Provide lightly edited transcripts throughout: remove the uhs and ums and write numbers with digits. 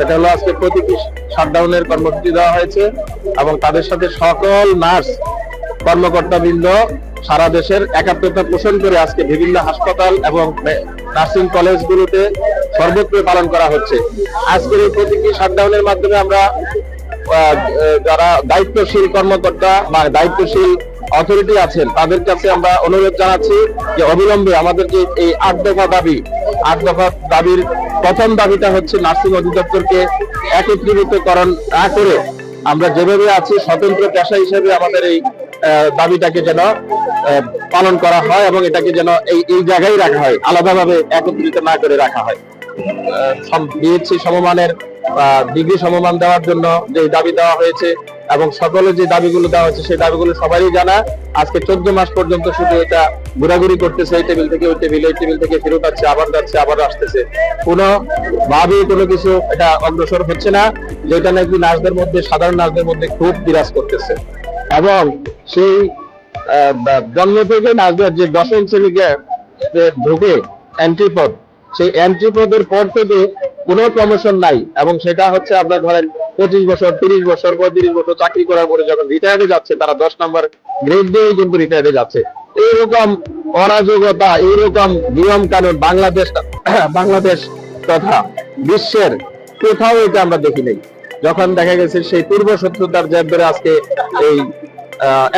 সেটা হলো আজকে প্রতীকী শাটডাউনের কর্মসূচি দেওয়া হয়েছে এবং তাদের সাথে সকল নার্স কর্মকর্তাবৃন্দ সারা দেশের একাত্মতা পোষণ করে আজকে বিভিন্ন হাসপাতাল এবং নার্সিং কলেজগুলোতে সর্বত্র পালন করা হচ্ছে। আজকের এই প্রতীকী শাটডাউনের মাধ্যমে আমরা যারা দায়িত্বশীল কর্মকর্তা বা দায়িত্বশীল অথরিটি আছেন তাদের কাছে আমরা অনুরোধ জানাচ্ছি যে অবিলম্বে আমাদের যে এই ৮ দফা দাবির প্রথম দাবিটা হচ্ছে নার্সিং অধিদপ্তরকে একত্রীভূতকরণ না করে আমরা যেভাবে আছি স্বতন্ত্র পেশা হিসেবে আমাদের এই দাবিটাকে যেন পালন করা হয় এবং এটাকে যেন এই জায়গায় রাখা হয়, আলাদাভাবে একত্রিত না করে রাখা হয়। বিএসসি সমমানের ডিগ্রি সমমান দেওয়ার জন্য যে দাবি দেওয়া হয়েছে এবং সকলের যে দাবিগুলো দেওয়া হয়েছে সেই দাবিগুলো সবারই জানা। আজকে 14 মাস পর্যন্ত শুধু এটা ঘোরাঘুরি করতেছে, এই টেবিল থেকে ওই টেবিল, এই টেবিল থেকে ফেরত যাচ্ছে, আবার যাচ্ছে, আবার আসতেছে, কোনো ভাবে কোনো কিছু এটা অগ্রসর হচ্ছে না, যেটা নাকি নার্সদের মধ্যে, সাধারণ নার্সদের মধ্যে খুব বিরাজ করতেছে। এবং সেই জন্ম থেকে নার্সদের যে 10ম শ্রেণীতে ঢুকে এন্ট্রি পদ, সেই এন্ট্রি পদের পর থেকে কোনো প্রমোশন নাই এবং সেটা হচ্ছে আপনার ধরেন 25 বছর, 30 বছর, 35 বছর চাকরি করার পরে যখন রিটায়ারে যাচ্ছে তারা 10 নম্বর গ্রেড দিয়েই কিন্তু রিটায়ারে যাচ্ছে। এইরকম অরাজকতা, এইরকম নিয়ম কানুন বাংলাদেশ তথা বিশ্বের কোথাও এটা আমরা দেখি নাই। যখন দেখা গেছে সেই পূর্ব শত্রুতার জের ধরে আজকে এই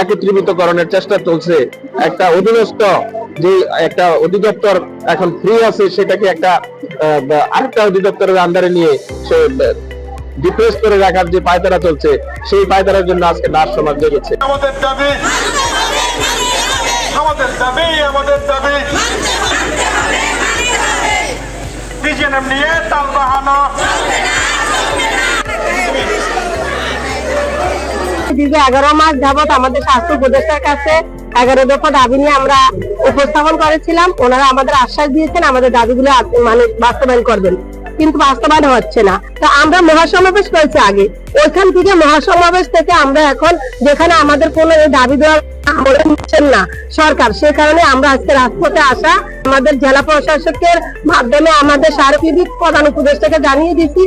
একত্রীভূতকরণের চেষ্টা চলছে, একটা অধীনস্থ যে একটা অধিদপ্তর এখন ফ্রি আছে সেটাকে একটা আরেকটা অধিদপ্তরের আন্ডারে নিয়ে সে ডিপ্রেস করে রাখার যে পায়তারা চলছে, সেই পায়তারার জন্য আজকে নার্স সমাজ জেগেছে। আমাদের দাবি, আমাদের দাবি, আমাদের দাবি ডিজিএনএম নিয়ে তাল বাহানা। দীর্ঘ 11 মাস যাবৎ আমাদের স্বাস্থ্য উপদেষ্টার কাছে 11 দফা দাবি নিয়ে আমরা উপস্থাপন করেছিলাম। ওনারা আমাদের আশ্বাস দিয়েছেন আমাদের দাবিগুলো মানে বাস্তবায়ন করবেন, কিন্তু বাস্তবায়ন হচ্ছে না। তো আমরা মহাসমাবেশ করেছি আগে, ওইখান থেকে মহাসমাবেশ থেকে আমরা এখন যেখানে আমাদের কোনো এই দাবি দেওয়া নিচ্ছেন না সরকার, সে কারণে আমরা আজকে রাজপথে আসা। আমাদের জেলা প্রশাসকের মাধ্যমে আমাদের সার্বিক প্রধান উপদেষ্টাকে জানিয়ে দিচ্ছি,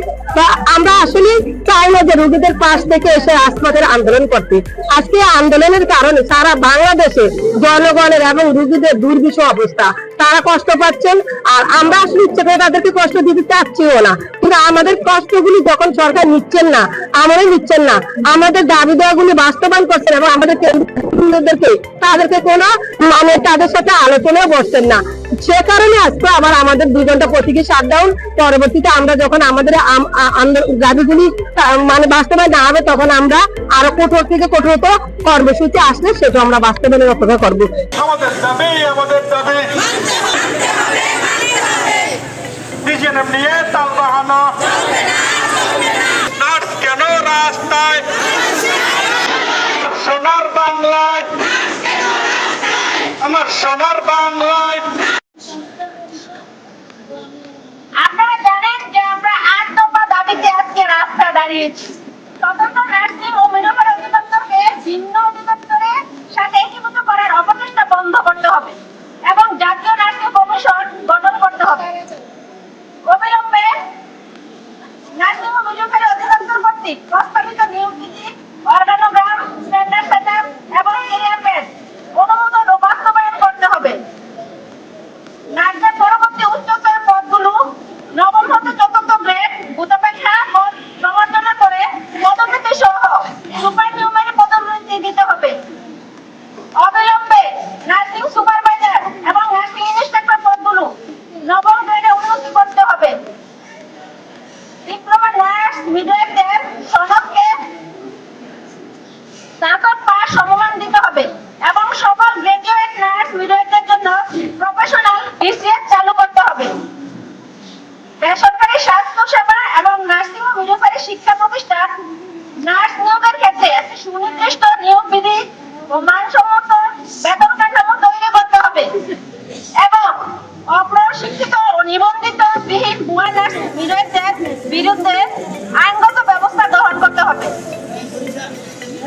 আমরা আসলে চাই না যে রোগীদের পাশ থেকে এসে রাজপথের আন্দোলন করতে। আজকে আন্দোলনের কারণে সারা বাংলাদেশে জনগণের এবং রোগীদের দুর্বিষহ অবস্থা, তারা কষ্ট পাচ্ছেন। আর আমরা আসলে ইচ্ছে করে তাদেরকে কষ্ট দিতে চাচ্ছিও না, কিন্তু আমাদের কষ্টগুলি যখন সরকার নিচ্ছেন না, আমরাই নিচ্ছেন না, আমাদের দাবি দেওয়াগুলি বাস্তবায়ন করছেন এবং আমাদের তাদেরকে কোনো মানে তাদের সাথে আলোচনায় বসছেন না। সে কারণে আজকে আবার আমাদের 2 ঘন্টা প্রতীকী শাটডাউন। পরবর্তীতে আমরা যখন আমাদের দাবিগুলি মানে বাস্তবায়ন না হবে তখন আমরা আরো কঠোর থেকে কঠোরতর কর্মসূচি আসলে সেটা আমরা বাস্তবায়নের অপেক্ষা করবো। আমাদের দাবি, আমাদের দাবি ডিজিএনএম নিয়ে তাল বাহানা। নার্স কেন রাস্তায়, সোনার বাংলায়, আমার সোনার বাংলায়। আপনারা জানেন যে আমরা 8 দফা দাবিতে আজকে রাস্তা দাঁড়িয়েছি। স্বতন্ত্র নার্সিং ও মিডওয়াইফারি অধিদপ্তরকে ভিন্ন অধিদপ্তরের সাথে একীভূত করার অপচেষ্টা বন্ধ করতে হবে এবং জাতীয় নার্সিং কমিশন গঠন করতে হবে। অবিলম্বে নার্সিং ও মিডওয়াইফারি অধিদপ্তর কর্তৃক প্রস্তাবিত নিয়োগ নীতি, অর্গানোগ্রাম, স্ট্যান্ডার্ড সেটআপ এবং এরিয়া প্যাড অনুমোদন ও বাস্তবায়ন করতে হবে। নার্সের পরবর্তী উচ্চতর পদগুলো 9ম হতে 4র্থ গ্রেড উচ্চাপেক্ষা পদ সমর্থনের করে পদোন্নতি সহ সুপার নিউমারি পদোন্নতি দিতে হবে। অবিলম্বে নার্সিং সুপারভাইজার এবং নার্সিং ইনস্ট্রাক্টর পদগুলো 9ম গ্রেডে উন্নতি করতে হবে। ডিপ্লোমা নার্স মিডওয়াইফদের সনদকে স্নাতক পাস সমমান দিতে হবে এবং সকল গ্রাজুয়েট নার্স মিডওয়াইফদের জন্য প্রফেশনাল বিসিএস চালু করতে হবে। বেসরকারি স্বাস্থ্য সেবা এবং নার্সিং ও মিডওয়াইফারি শিক্ষা প্রতিষ্ঠান নার্স নিয়োগের ক্ষেত্রে একটি সুনির্দিষ্ট নিয়োগ বিধি ও মানসম্মত বেতন কাঠামো তৈরি করতে হবে এবং অপ্রশিক্ষিত ও নিবন্ধিত বিহীন ভুয়া নার্স মিডওয়াইফদের বিরুদ্ধে আইনগত ব্যবস্থা গ্রহণ করতে হবে।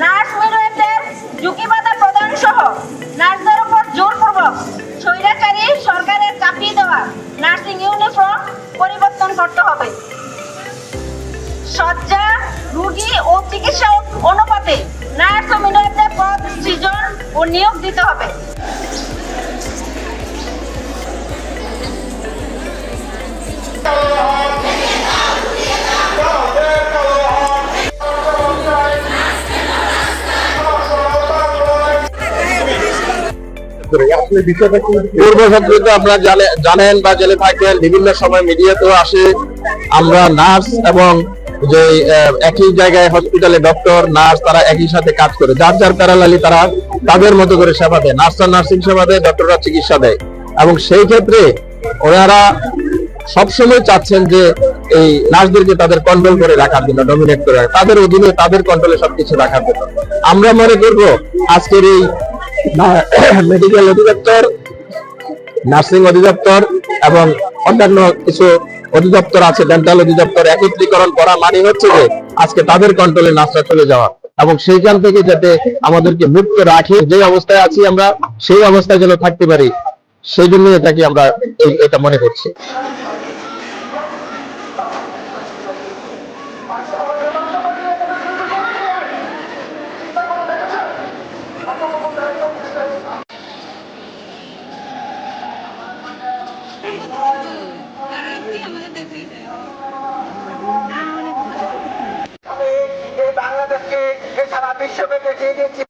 নার্স মিডওয়াইফদের ঝুঁকি বাধা প্রদান সহ নার্সদের উপর জোরপূর্বক স্বৈরাচারী সরকারের চাপিয়ে দেওয়া নার্সিং ইউনিফর্ম পরিবর্তন করতে হবে। ও নিয়োগ দিতে হবে। পূর্বশত্রুতা আপনারা জানেন বা জেনে থাকেন, বিভিন্ন সময় মিডিয়াতেও আসে। আমরা নার্স এবং যে একই জায়গায় হসপিটালে ডক্টর নার্স তারা একই সাথে কাজ করে, যার যার প্যারালালি তারা তাদের মতো করে সেবা দেয়। নার্সরা নার্সিং সেবা দেয়, ডক্টররা চিকিৎসা দেয়। এবং সেই ক্ষেত্রে ওনারা সবসময় চাচ্ছেন যে এই নার্সদেরকে তাদের কন্ট্রোল করে রাখার জন্য, ডমিনেট করে রাখার, তাদের অধীনে তাদের কন্ট্রোলে সবকিছু রাখার জন্য। আমরা মনে করব আজকের এই মেডিকেল অধিদপ্তর, নার্সিং অধিদপ্তর এবং অন্যান্য কিছু অধিদপ্তর আছে, ডেন্টাল অধিদপ্তর একত্রীকরণ করা মানে হচ্ছে যে আজকে তাদের কন্ট্রোলে নার্সরা চলে যাওয়া, এবং সেইখান থেকে যাতে আমাদেরকে মুক্ত রাখে, যে অবস্থায় আছি আমরা সেই অবস্থায় যেন থাকতে পারি, সেই জন্য এটাকে আমরা এটা মনে করছি। আমি এই বাংলাদেশকে সারা বিশ্বকে দেখিয়ে দিয়েছি।